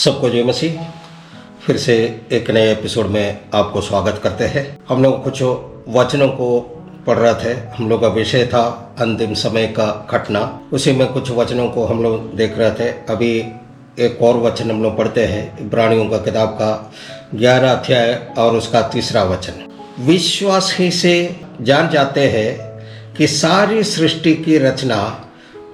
सबको जय मसीह। फिर से एक नए एपिसोड में आपको स्वागत करते हैं। हम लोग कुछ वचनों को पढ़ रहे थे। हम लोग का विषय था अंतिम समय का घटना। उसी में कुछ वचनों को हम लोग देख रहे थे। अभी एक और वचन हम लोग पढ़ते हैं, इब्रानियों का किताब का 11 अध्याय और उसका 3 वचन। विश्वास ही से जान जाते हैं कि सारी सृष्टि की रचना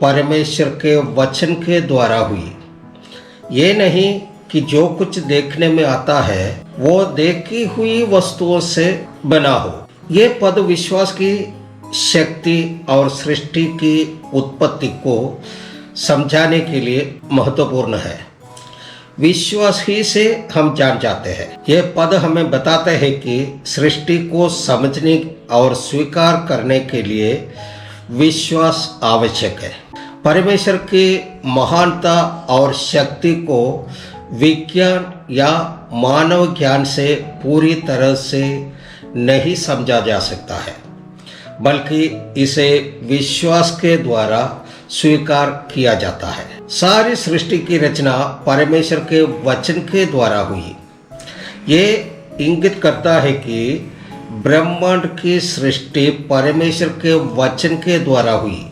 परमेश्वर के वचन के द्वारा हुई। ये नहीं कि जो कुछ देखने में आता है वो देखी हुई वस्तुओं से बना हो। ये पद विश्वास की शक्ति और सृष्टि की उत्पत्ति को समझाने के लिए महत्वपूर्ण है। विश्वास ही से हम जान जाते हैं। ये पद हमें बताते हैं कि सृष्टि को समझने और स्वीकार करने के लिए विश्वास आवश्यक है। परमेश्वर की महानता और शक्ति को विज्ञान या मानव ज्ञान से पूरी तरह से नहीं समझा जा सकता है, बल्कि इसे विश्वास के द्वारा स्वीकार किया जाता है। सारी सृष्टि की रचना परमेश्वर के वचन के द्वारा हुई। ये इंगित करता है कि ब्रह्मांड की सृष्टि परमेश्वर के वचन के द्वारा हुई,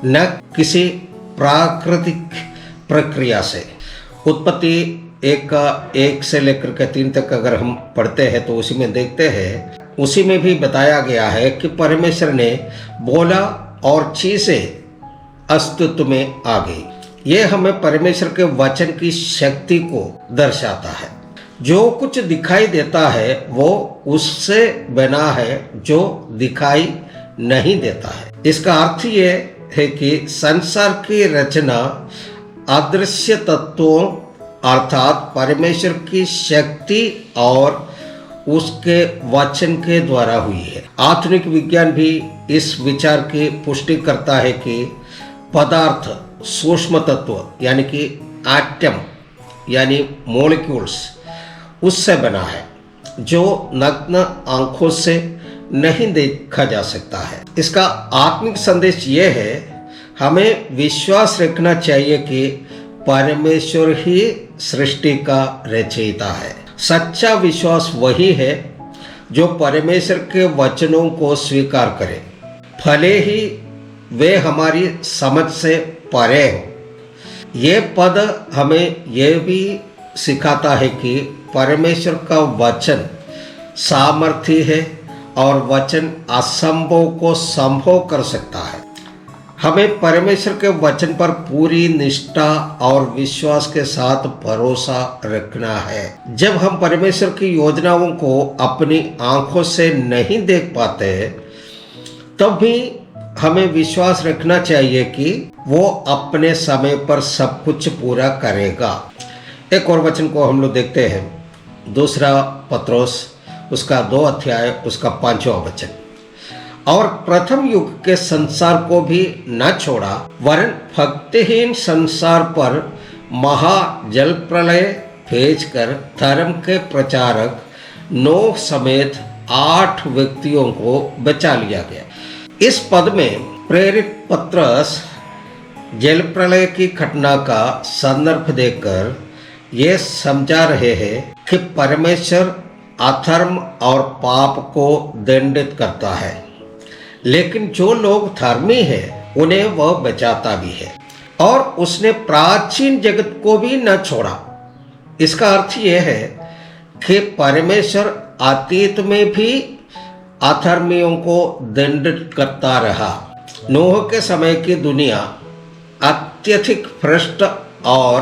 न किसी प्राकृतिक प्रक्रिया से। उत्पत्ति 1 से लेकर के 3 तक अगर हम पढ़ते हैं तो उसी में देखते हैं, उसी में भी बताया गया है कि परमेश्वर ने बोला और चीजें अस्तित्व में आ गई। ये हमें परमेश्वर के वचन की शक्ति को दर्शाता है। जो कुछ दिखाई देता है वो उससे बना है जो दिखाई नहीं देता है। इसका अर्थ ये है कि संसार की रचना अदृश्य तत्वों अर्थात परमेश्वर की शक्ति और उसके वचन के द्वारा हुई है। आधुनिक विज्ञान भी इस विचार की पुष्टि करता है कि पदार्थ सूक्ष्म तत्व यानी कि एटम यानी मॉलिक्यूल्स उससे बना है, जो नग्न आंखों से नहीं देखा जा सकता है। इसका आत्मिक संदेश ये है, हमें विश्वास रखना चाहिए कि परमेश्वर ही सृष्टि का रचयिता है। सच्चा विश्वास वही है जो परमेश्वर के वचनों को स्वीकार करे, भले ही वे हमारी समझ से परे हो। ये पद हमें यह भी सिखाता है कि परमेश्वर का वचन सामर्थी है और वचन असंभव को संभव कर सकता है। हमें परमेश्वर के वचन पर पूरी निष्ठा और विश्वास के साथ भरोसा रखना है। जब हम परमेश्वर की योजनाओं को अपनी आंखों से नहीं देख पाते तब भी हमें विश्वास रखना चाहिए कि वो अपने समय पर सब कुछ पूरा करेगा। एक और वचन को हम लोग देखते हैं, 2 पत्रोस उसका 2 अध्याय उसका 5वां वचन। और प्रथम युग के संसार को भी न छोड़ा, वरन भक्तिहीन संसार पर महा जल प्रलय भेजकर धर्म के प्रचारक नोह समेत 8 व्यक्तियों को बचा लिया गया। इस पद में प्रेरित पत्रस जल प्रलय की घटना का संदर्भ देकर ये समझा रहे हैं कि परमेश्वर अधर्म और पाप को दंडित करता है, लेकिन जो लोग धर्मी हैं उन्हें वह बचाता भी है। और उसने प्राचीन जगत को भी न छोड़ा। इसका अर्थ यह है कि परमेश्वर अतीत में भी अधर्मियों को दंडित करता रहा। नूह के समय की दुनिया अत्यधिक भ्रष्ट और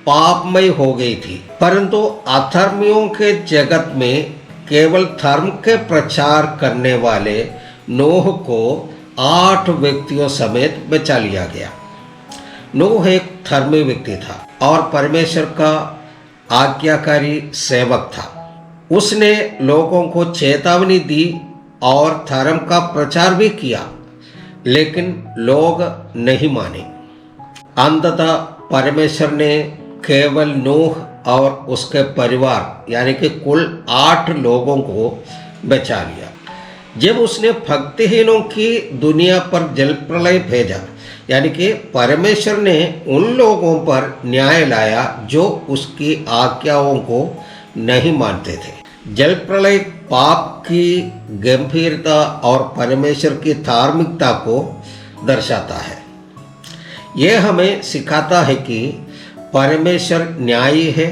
पापमय हो गई थी, परंतु अधर्मियों के जगत में केवल धर्म के प्रचार करने वाले नूह को 8 व्यक्तियों समेत बचा लिया गया। नूह एक धर्मी व्यक्ति था और परमेश्वर का आज्ञाकारी सेवक था। उसने लोगों को चेतावनी दी और धर्म का प्रचार भी किया, लेकिन लोग नहीं माने। अंततः परमेश्वर ने केवल नूह और उसके परिवार यानी कि कुल 8 लोगों को बचा लिया। जब उसने भक्तिहीनों की दुनिया पर जल प्रलय भेजा, यानी कि परमेश्वर ने उन लोगों पर न्याय लाया जो उसकी आज्ञाओं को नहीं मानते थे। जल प्रलय पाप की गंभीरता और परमेश्वर की धार्मिकता को दर्शाता है। यह हमें सिखाता है कि परमेश्वर न्यायी है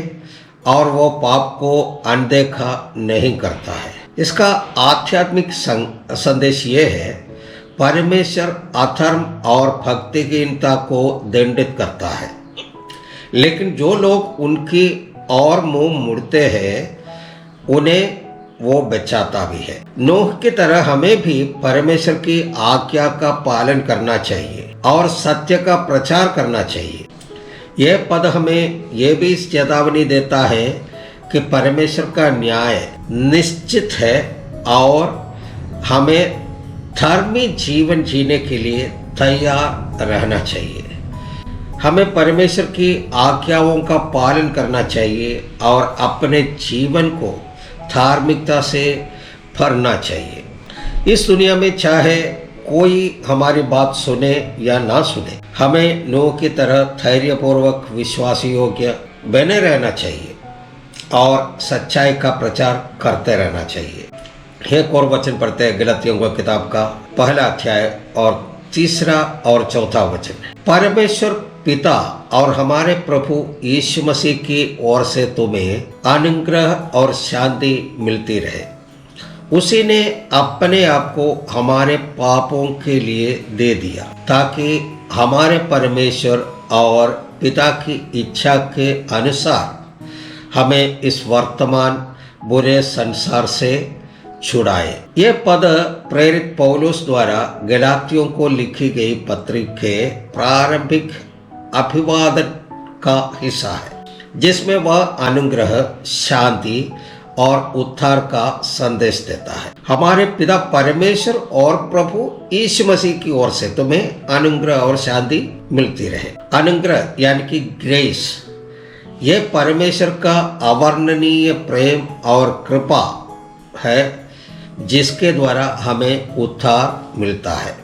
और वो पाप को अनदेखा नहीं करता है। इसका आध्यात्मिक संदेश ये है, परमेश्वर अधर्म और भक्तिहीनता को दंडित करता है, लेकिन जो लोग उनकी ओर मुंह मुड़ते हैं उन्हें वो बचाता भी है। नूह की तरह हमें भी परमेश्वर की आज्ञा का पालन करना चाहिए और सत्य का प्रचार करना चाहिए। यह पद हमें यह भी चेतावनी देता है कि परमेश्वर का न्याय निश्चित है और हमें धर्मी जीवन जीने के लिए तैयार रहना चाहिए। हमें परमेश्वर की आज्ञाओं का पालन करना चाहिए और अपने जीवन को धार्मिकता से भरना चाहिए। इस दुनिया में चाहे कोई हमारी बात सुने या ना सुने, हमें नूह की तरह धैर्यपूर्वक विश्वास योग्य बने रहना चाहिए और सच्चाई का प्रचार करते रहना चाहिए। एक और वचन पढ़ते हैं, गलातियों की किताब का 1 अध्याय और 3 और 4 वचन। परमेश्वर पिता और हमारे प्रभु यीशु मसीह की ओर से तुम्हें अनुग्रह और शांति मिलती रहे। उसी ने अपने आप को हमारे पापों के लिए दे दिया ताकि हमारे परमेश्वर और पिता की इच्छा के अनुसार हमें इस वर्तमान बुरे संसार से छुड़ाए। यह पद प्रेरित पौलुस द्वारा गलातियों को लिखी गई पत्री के प्रारंभिक अभिवादन का हिस्सा है, जिसमें वह अनुग्रह, शांति और उद्धार का संदेश देता है। हमारे पिता परमेश्वर और प्रभु यीशु मसीह की ओर से तुम्हें अनुग्रह और शांति मिलती रहे। अनुग्रह यानी कि ग्रेस, यह परमेश्वर का अवर्णनीय प्रेम और कृपा है जिसके द्वारा हमें उद्धार मिलता है।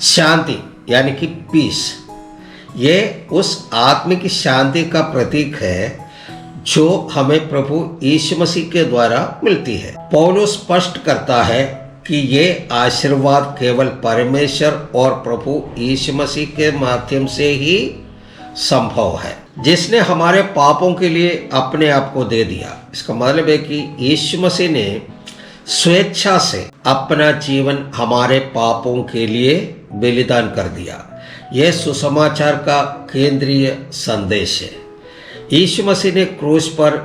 शांति यानी कि पीस, ये उस आत्मिक शांति का प्रतीक है जो हमें प्रभु यीशु मसीह के द्वारा मिलती है। पौलुस स्पष्ट करता है कि ये आशीर्वाद केवल परमेश्वर और प्रभु यीशु मसीह के माध्यम से ही संभव है, जिसने हमारे पापों के लिए अपने आप को दे दिया। इसका मतलब है कि यीशु मसीह ने स्वेच्छा से अपना जीवन हमारे पापों के लिए बलिदान कर दिया। यह सुसमाचार का केंद्रीय संदेश है। यीशु मसीह ने क्रूस पर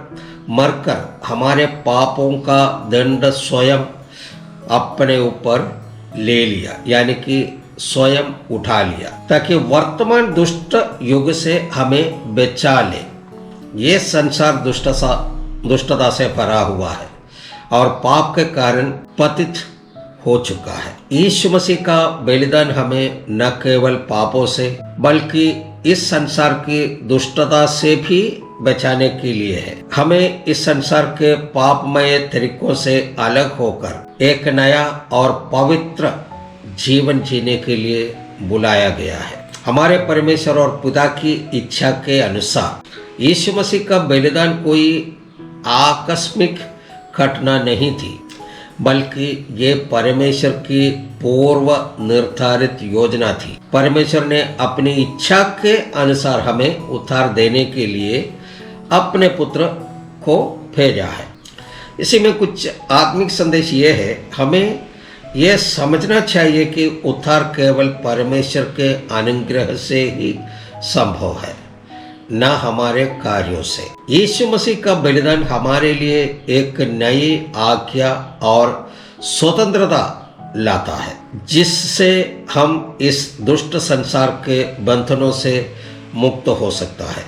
मरकर हमारे पापों का दंड स्वयं अपने ऊपर ले लिया, यानी कि स्वयं उठा लिया, ताकि वर्तमान दुष्ट युग से हमें बचा ले। ये संसार दुष्टता से भरा हुआ है और पाप के कारण पतित हो चुका है। यीशु मसीह का बलिदान हमें न केवल पापों से बल्कि इस संसार की दुष्टता से भी बचाने के लिए है। हमें इस संसार के पापमय तरीकों से अलग होकर एक नया और पवित्र जीवन जीने के लिए बुलाया गया है। हमारे परमेश्वर और पिता की इच्छा के अनुसार यीशु मसीह का बलिदान कोई आकस्मिक घटना नहीं थी, बल्कि ये परमेश्वर की पूर्व निर्धारित योजना थी। परमेश्वर ने अपनी इच्छा के अनुसार हमें उद्धार देने के लिए अपने पुत्र को भेजा है। इसी में कुछ आत्मिक संदेश ये है, हमें यह समझना चाहिए कि उद्धार केवल परमेश्वर के अनुग्रह से ही संभव है, न हमारे कार्यों से। यीशु मसीह का बलिदान हमारे लिए एक नई आज्ञा और स्वतंत्रता लाता है, जिससे हम इस दुष्ट संसार के बंधनों से मुक्त हो सकता है।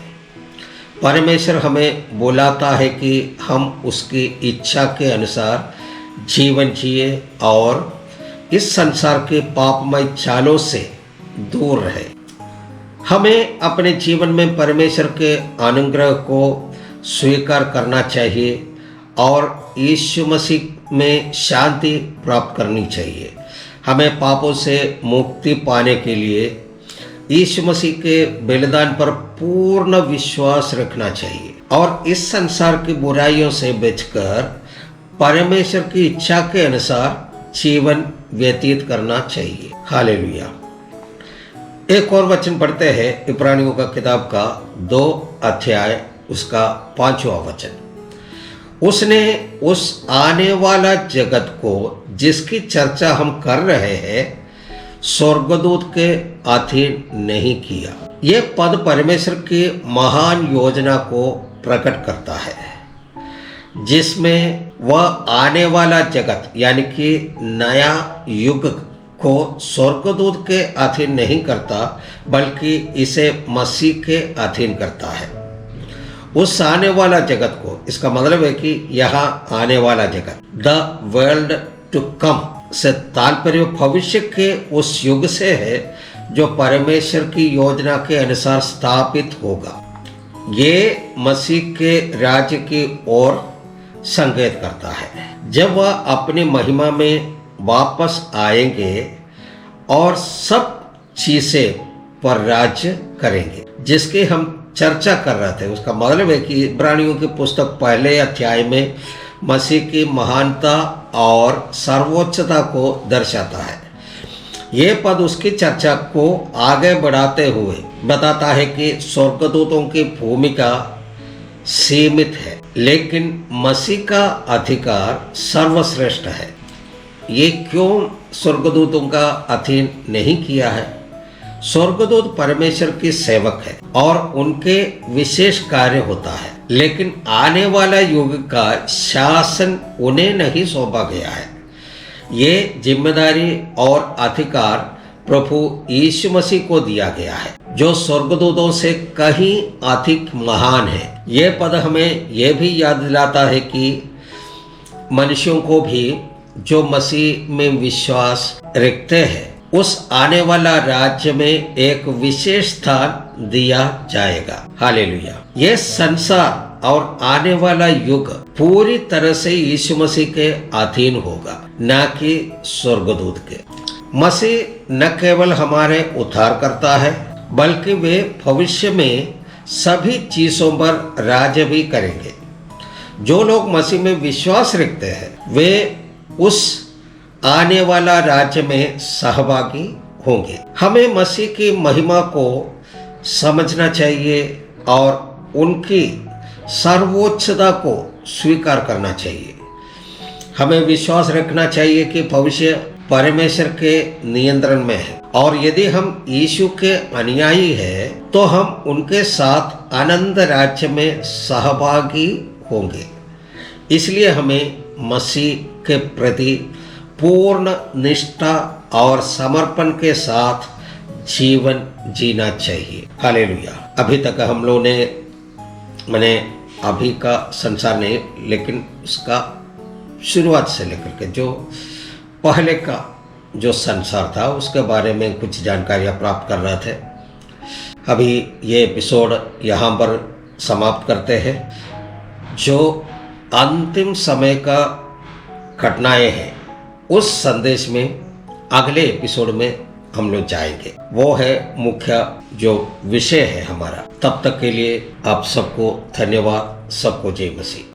परमेश्वर हमें बुलाता है कि हम उसकी इच्छा के अनुसार जीवन जिए और इस संसार के पापमय चालों से दूर रहे। हमें अपने जीवन में परमेश्वर के अनुग्रह को स्वीकार करना चाहिए और यीशु मसीह में शांति प्राप्त करनी चाहिए। हमें पापों से मुक्ति पाने के लिए यीशु मसीह के बलिदान पर पूर्ण विश्वास रखना चाहिए और इस संसार की बुराइयों से बचकर परमेश्वर की इच्छा के अनुसार जीवन व्यतीत करना चाहिए। हालेलुया। एक और वचन पढ़ते हैं, इब्रानियों का किताब का 2 अध्याय उसका 5वां वचन। उसने उस आने वाला जगत को जिसकी चर्चा हम कर रहे हैं स्वर्गदूत के अधीन नहीं किया। ये पद परमेश्वर की महान योजना को प्रकट करता है जिसमें वह आने वाला जगत यानी कि नया युग को स्वर्गदूत के अधीन नहीं करता बल्कि इसे मसीह के अधीन करता है। उस आने वाला जगत को, इसका मतलब है कि यहाँ आने वाला जगत, द वर्ल्ड टू कम से तात्पर्य भविष्य के उस युग से है जो परमेश्वर की योजना के अनुसार स्थापित होगा। ये मसीह के राज्य की ओर संकेत करता है जब वह अपनी महिमा में वापस आएंगे और सब चीजें पर राज्य करेंगे जिसकी हम चर्चा कर रहे थे। उसका मतलब है कि इब्रानियों की पुस्तक पहले अध्याय में मसीह की महानता और सर्वोच्चता को दर्शाता है। ये पद उसकी चर्चा को आगे बढ़ाते हुए बताता है कि स्वर्गदूतों की भूमिका सीमित है लेकिन मसीह का अधिकार सर्वश्रेष्ठ है। ये क्यों स्वर्गदूतों का अधीन नहीं किया है? स्वर्गदूत परमेश्वर की सेवक है और उनके विशेष कार्य होता है, लेकिन आने वाला युग का शासन उन्हें नहीं सौंपा गया है। ये जिम्मेदारी और अधिकार प्रभु यीशु मसीह को दिया गया है जो स्वर्गदूतों से कहीं अधिक महान है। ये पद हमें यह भी याद दिलाता है कि मनुष्यों को भी जो मसीह में विश्वास रखते हैं उस आने वाला राज्य में एक विशेष स्थान दिया जाएगा। हालेलुया। ये संसार और आने वाला युग पूरी तरह से यीशु मसीह के अधीन होगा, न कि स्वर्गदूत के। मसीह न केवल हमारे उद्धार करता है बल्कि वे भविष्य में सभी चीजों पर राज्य भी करेंगे। जो लोग मसीह में विश्वास रखते हैं वे उस आने वाला राज्य में सहभागी होंगे। हमें मसीह की महिमा को समझना चाहिए और उनकी सर्वोच्चता को स्वीकार करना चाहिए। हमें विश्वास रखना चाहिए कि भविष्य परमेश्वर के नियंत्रण में है और यदि हम यीशु के अनुयायी हैं तो हम उनके साथ आनंद राज्य में सहभागी होंगे। इसलिए हमें मसीह के प्रति पूर्ण निष्ठा और समर्पण के साथ जीवन जीना चाहिए। हालेलुया। अभी तक हम लोगों ने अभी का संसार नहीं लेकिन उसका शुरुआत से लेकर के जो पहले का जो संसार था उसके बारे में कुछ जानकारियाँ प्राप्त कर रहे थे। अभी ये एपिसोड यहाँ पर समाप्त करते हैं। जो अंतिम समय का घटनाएं हैं उस संदेश में अगले एपिसोड में हम लोग जाएंगे। वो है मुख्य जो विषय है हमारा। तब तक के लिए आप सबको धन्यवाद। सबको जय मसीह।